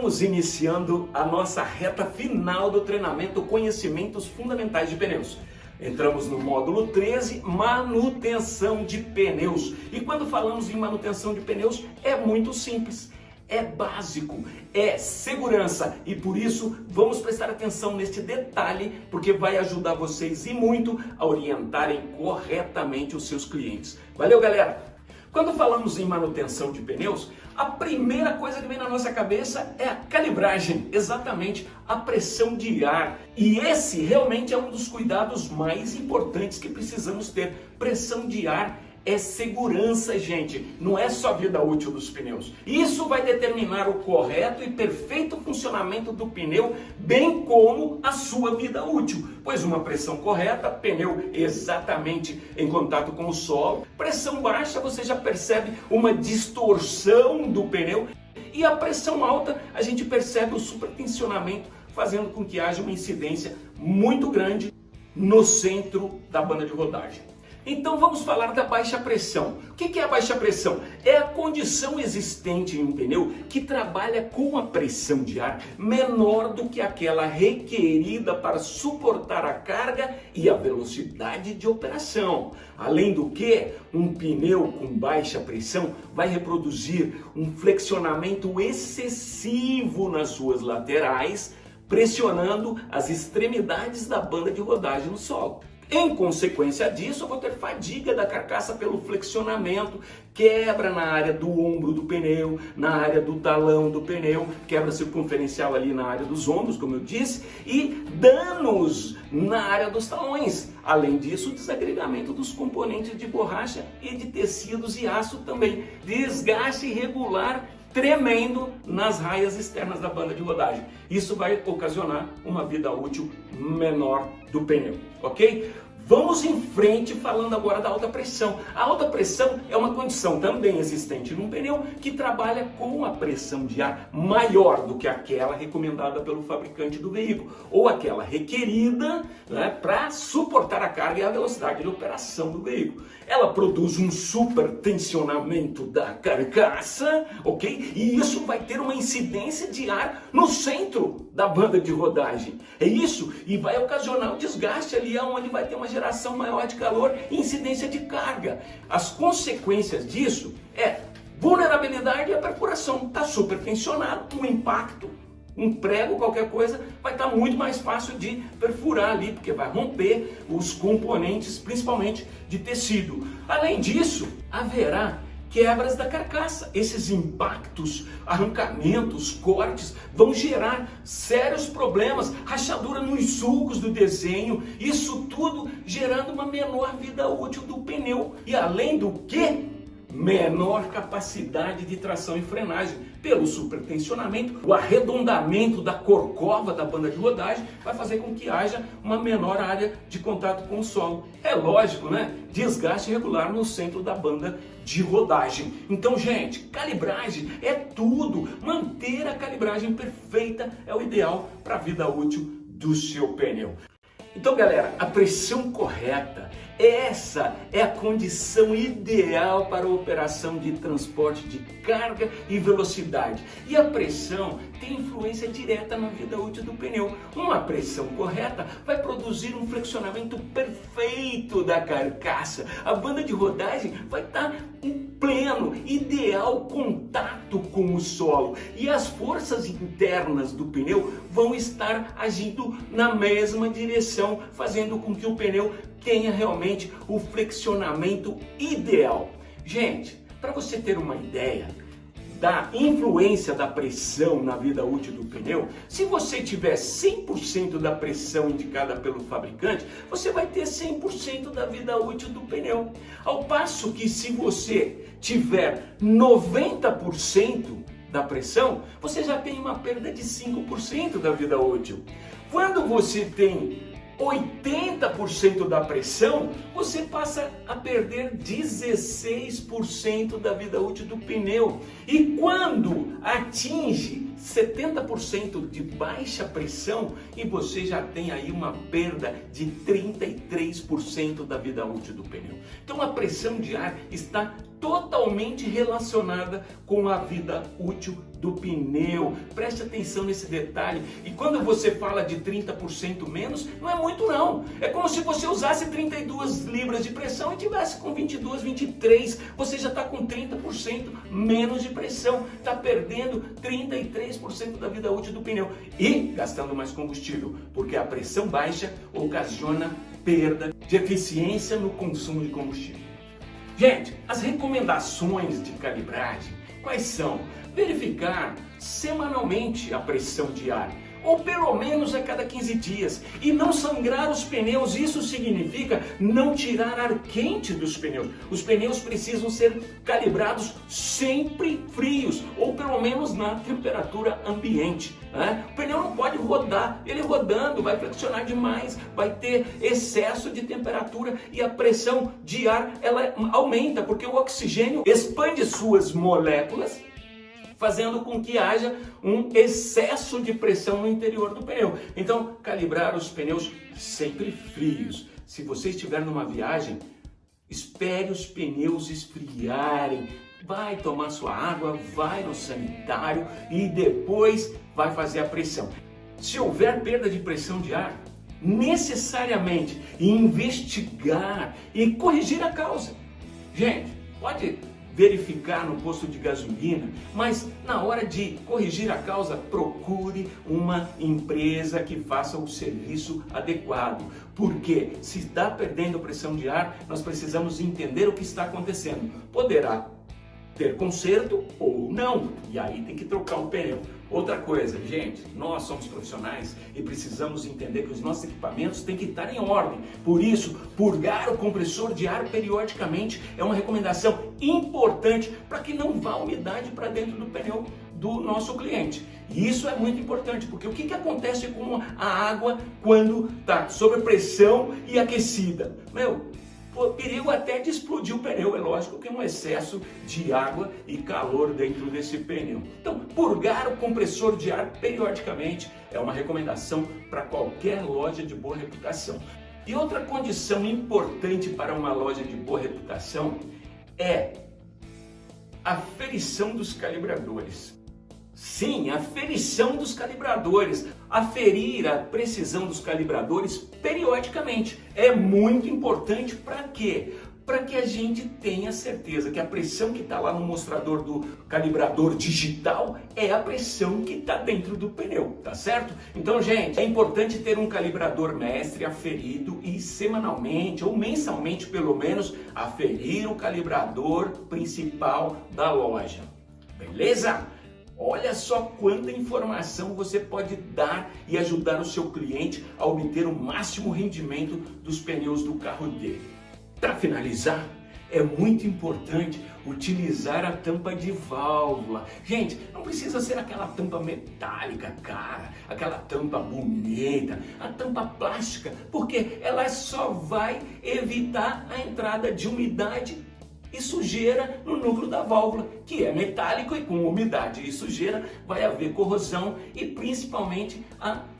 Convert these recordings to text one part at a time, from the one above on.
Estamos iniciando a nossa reta final do treinamento Conhecimentos Fundamentais de Pneus. Entramos no módulo 13, manutenção de pneus. E quando falamos em manutenção de pneus, é muito simples, é básico, é segurança. E por isso, vamos prestar atenção neste detalhe, porque vai ajudar vocês e muito a orientarem corretamente os seus clientes. Valeu, galera! Quando falamos em manutenção de pneus, a primeira coisa que vem na nossa cabeça é a calibragem, exatamente a pressão de ar. E esse realmente é um dos cuidados mais importantes que precisamos ter. Pressão de ar é segurança, gente, não é só vida útil dos pneus. Isso vai determinar o correto e perfeito funcionamento do pneu, bem como a sua vida útil. Pois uma pressão correta, pneu exatamente em contato com o solo. Pressão baixa, você já percebe uma distorção do pneu. E a pressão alta, a gente percebe o supertensionamento, fazendo com que haja uma incidência muito grande no centro da banda de rodagem. Então vamos falar da baixa pressão. O que é a baixa pressão? É a condição existente em um pneu que trabalha com a pressão de ar menor do que aquela requerida para suportar a carga e a velocidade de operação. Além do que, um pneu com baixa pressão vai reproduzir um flexionamento excessivo nas suas laterais, pressionando as extremidades da banda de rodagem no solo. Em consequência disso, eu vou ter fadiga da carcaça pelo flexionamento, quebra na área do ombro do pneu, na área do talão do pneu, quebra circunferencial ali na área dos ombros, como eu disse, e danos na área dos talões. Além disso, desagregamento dos componentes de borracha e de tecidos e aço também. Desgaste irregular tremendo nas raias externas da banda de rodagem. Isso vai ocasionar uma vida útil menor do pneu, ok? Vamos em frente falando agora da alta pressão. A alta pressão é uma condição também existente num pneu que trabalha com a pressão de ar maior do que aquela recomendada pelo fabricante do veículo ou aquela requerida, né, para suportar a carga e a velocidade de operação do veículo. Ela produz um supertensionamento da carcaça, ok? E isso vai ter uma incidência de ar no centro da banda de rodagem. É isso, e vai ocasionar o desgaste ali onde vai ter uma geração maior de calor e incidência de carga. As consequências disso é vulnerabilidade e a perfuração. Está supertensionado, um impacto, um prego, qualquer coisa, vai estar muito mais fácil de perfurar ali, porque vai romper os componentes, principalmente de tecido. Além disso, haverá quebras da carcaça. Esses impactos, arrancamentos, cortes vão gerar sérios problemas, rachadura nos sulcos do desenho, isso tudo gerando uma menor vida útil do pneu. E além do que, menor capacidade de tração e frenagem. Pelo supertensionamento, o arredondamento da corcova da banda de rodagem vai fazer com que haja uma menor área de contato com o solo. É lógico, né? Desgaste irregular no centro da banda de rodagem. Então, gente, calibragem é tudo. Manter a calibragem perfeita é o ideal para a vida útil do seu pneu. Então, galera, a pressão correta, essa é a condição ideal para a operação de transporte de carga e velocidade. E a pressão tem influência direta na vida útil do pneu. Uma pressão correta vai produzir um flexionamento perfeito da carcaça. A banda de rodagem vai estar em pleno, ideal contato com o solo. E as forças internas do pneu vão estar agindo na mesma direção, fazendo com que o pneu tenha realmente o flexionamento ideal. Gente, para você ter uma ideia da influência da pressão na vida útil do pneu, se você tiver 100% da pressão indicada pelo fabricante, você vai ter 100% da vida útil do pneu. Ao passo que se você tiver 90% da pressão, você já tem uma perda de 5% da vida útil. Quando você tem 80% da pressão, você passa a perder 16% da vida útil do pneu. E quando atinge 70% de baixa pressão e você já tem aí uma perda de 33% da vida útil do pneu. Então a pressão de ar está totalmente relacionada com a vida útil do pneu. Preste atenção nesse detalhe. E quando você fala de 30% menos, não é muito não. É como se você usasse 32 libras de pressão e tivesse com 22, 23. Você já está com 30% menos de pressão. Está perdendo 33% da vida útil do pneu. E gastando mais combustível, porque a pressão baixa ocasiona perda de eficiência no consumo de combustível. Gente, as recomendações de calibragem, quais são? Verificar semanalmente a pressão de ar, ou pelo menos a cada 15 dias, e não sangrar os pneus. Isso significa não tirar ar quente dos pneus. Os pneus precisam ser calibrados sempre frios, ou pelo menos na temperatura ambiente, né? O pneu não pode rodar, ele rodando vai flexionar demais, vai ter excesso de temperatura e a pressão de ar ela aumenta, porque o oxigênio expande suas moléculas, fazendo com que haja um excesso de pressão no interior do pneu. Então, calibrar os pneus sempre frios. Se você estiver numa viagem, espere os pneus esfriarem. Vai tomar sua água, vai no sanitário e depois vai fazer a pressão. Se houver perda de pressão de ar, necessariamente investigar e corrigir a causa. Gente, pode verificar no posto de gasolina, mas na hora de corrigir a causa, procure uma empresa que faça o serviço adequado. Porque se está perdendo pressão de ar, nós precisamos entender o que está acontecendo. Poderá ter conserto ou não, e aí tem que trocar o pneu. Outra coisa, gente, nós somos profissionais e precisamos entender que os nossos equipamentos têm que estar em ordem. Por isso, purgar o compressor de ar periodicamente é uma recomendação importante para que não vá umidade para dentro do pneu do nosso cliente. E isso é muito importante, porque o que acontece com a água quando está sob pressão e aquecida? Perigo até de explodir o pneu. É lógico que é um excesso de água e calor dentro desse pneu. Então, purgar o compressor de ar periodicamente é uma recomendação para qualquer loja de boa reputação. E outra condição importante para uma loja de boa reputação é a aferição dos calibradores. Sim, a aferição dos calibradores. Aferir a precisão dos calibradores periodicamente é muito importante. Para quê? Para que a gente tenha certeza que a pressão que está lá no mostrador do calibrador digital é a pressão que está dentro do pneu, tá certo? Então, gente, é importante ter um calibrador mestre aferido e semanalmente ou mensalmente, pelo menos, aferir o calibrador principal da loja. Beleza? Olha só quanta informação você pode dar e ajudar o seu cliente a obter o máximo rendimento dos pneus do carro dele. Para finalizar, é muito importante utilizar a tampa de válvula. Gente, não precisa ser aquela tampa metálica, cara, aquela tampa bonita, a tampa plástica, porque ela só vai evitar a entrada de umidade e sujeira no núcleo da válvula, que é metálico, e com umidade e sujeira vai haver corrosão e principalmente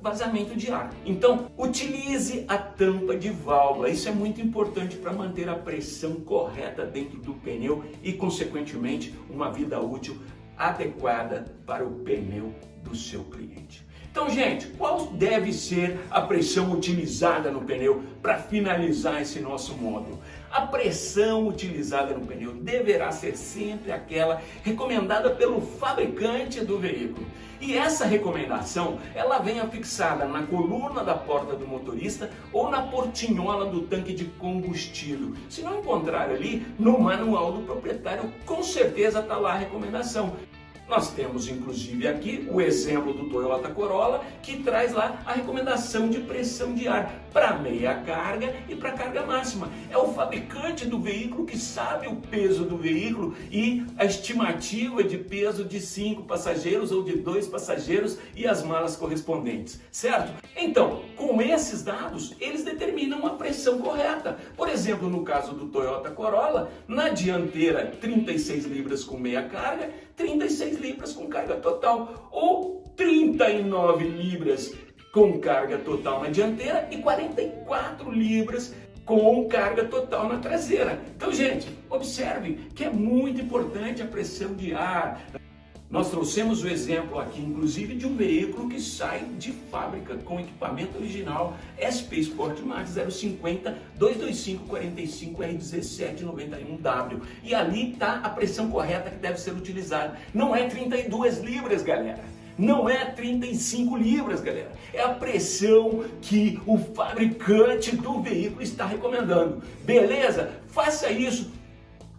vazamento de ar. Então, utilize a tampa de válvula. Isso é muito importante para manter a pressão correta dentro do pneu e, consequentemente, uma vida útil adequada para o pneu do seu cliente. Então, gente, qual deve ser a pressão utilizada no pneu para finalizar esse nosso módulo? A pressão utilizada no pneu deverá ser sempre aquela recomendada pelo fabricante do veículo. E essa recomendação, ela vem afixada na coluna da porta do motorista ou na portinhola do tanque de combustível. Se não encontrar ali, no manual do proprietário, com certeza está lá a recomendação. Nós temos inclusive aqui o exemplo do Toyota Corolla, que traz lá a recomendação de pressão de ar para meia carga e para carga máxima. É o fabricante do veículo que sabe o peso do veículo e a estimativa de peso de 5 passageiros ou de 2 passageiros e as malas correspondentes, certo? Então, com esses dados, eles determinam a pressão correta. Por exemplo, no caso do Toyota Corolla, na dianteira 36 libras com meia carga, 36 libras com carga total, ou 39 libras com carga total na dianteira e 44 libras com carga total na traseira. Então, gente, observe que é muito importante a pressão de ar. Nós trouxemos o exemplo aqui, inclusive, de um veículo que sai de fábrica com equipamento original SP Sport Max 050 225 45 R17 91W. E ali está a pressão correta que deve ser utilizada. Não é 32 libras, galera. Não é 35 libras, galera. É a pressão que o fabricante do veículo está recomendando. Beleza? Faça isso.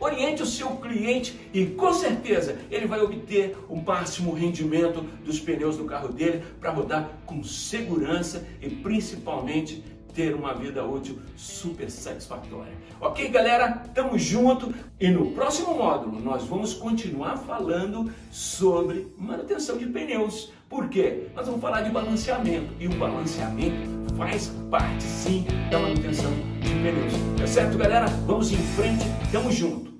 Oriente o seu cliente e com certeza ele vai obter o máximo rendimento dos pneus do carro dele para rodar com segurança e principalmente ter uma vida útil super satisfatória. Ok, galera? Tamo junto e no próximo módulo nós vamos continuar falando sobre manutenção de pneus. Por quê? Nós vamos falar de balanceamento e o balanceamento faz parte sim da manutenção de pneus. Tá certo, galera? Vamos em frente, tamo junto!